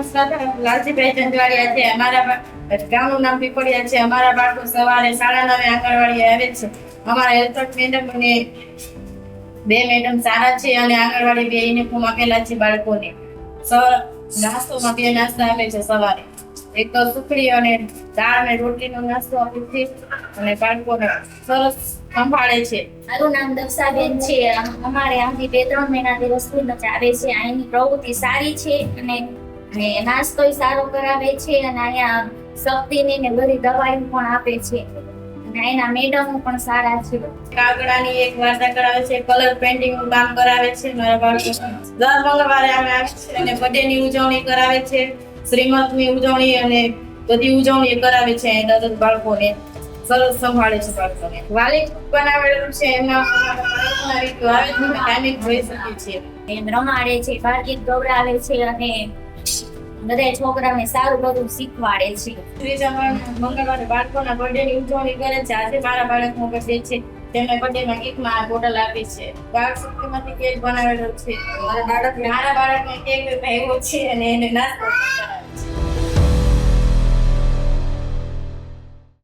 નમસ્કાર, લાલજીભાઈ ચંદવાડિયા છે. અમારા ગામનું નામ પીપળિયા છે. અમારા બાળકો સવારે 9:30 આંગણવાડી આવે છે. અમારા હેલ્પર મેડમ અને બે મેડમ સારા છે અને આંગણવાડી બે યુનિફોર્મ આપેલા છે બાળકોને. નાસ્તોમાં બે નાસ્તા આપે છે સવારે. એક તો સુખડી અને દાળ અને રોટલીનો નાસ્તો આપે છે અને બાળકોને સરસ સંભાળે છે. મારું નામ દક્ષાબેન છે. અમારે આથી 2-3 મહિનાથી વસ્તુ ચાલે છે. અહીંની પ્રવૃત્તિ સારી છે અને નાસ્તોય સારો કરાવે છે અને અહીંયા શક્તિની ને બધી દવાઈ પણ આપે છે અને અહીંના મેડમો પણ સારા છે. કાગડાની એક વાર્તા કરાવે છે, કલર પેઇન્ટિંગ નું કામ કરાવે છે મારા બાળકો. દર મંગળવારે અમે આવે છે અને બર્થડે ની ઉજવણી કરાવે છે, શ્રીમત ની ઉજવણી અને બધી ઉજવણી કરાવે છે. દરેક બાળકોને સરસ સંભાળે છે બાળકોને. વાલી બનાવેલું છે એમના આવે ટાઈમિંગ જોઈ શકીએ છીએ. એમ રમાડે છે, બાળકી ગૌરાવે છે અને બધા છોકરાઓને સારું બધું શીખવાડે છે. ત્રીજા મંગળવારે બાળકોના બર્થડે ની ઉજવણી કરે છે. આજે મારા બાળકનો બર્થડે છે, તેમને બર્થડે માં કેકમાં બોટલ આપી છે. બાળ શક્તિમાંથી કેક બનાવેલો છે. મારા બાળકને કેક ભાવ્યો છે અને એને નાસ્તો કરાવ્યો.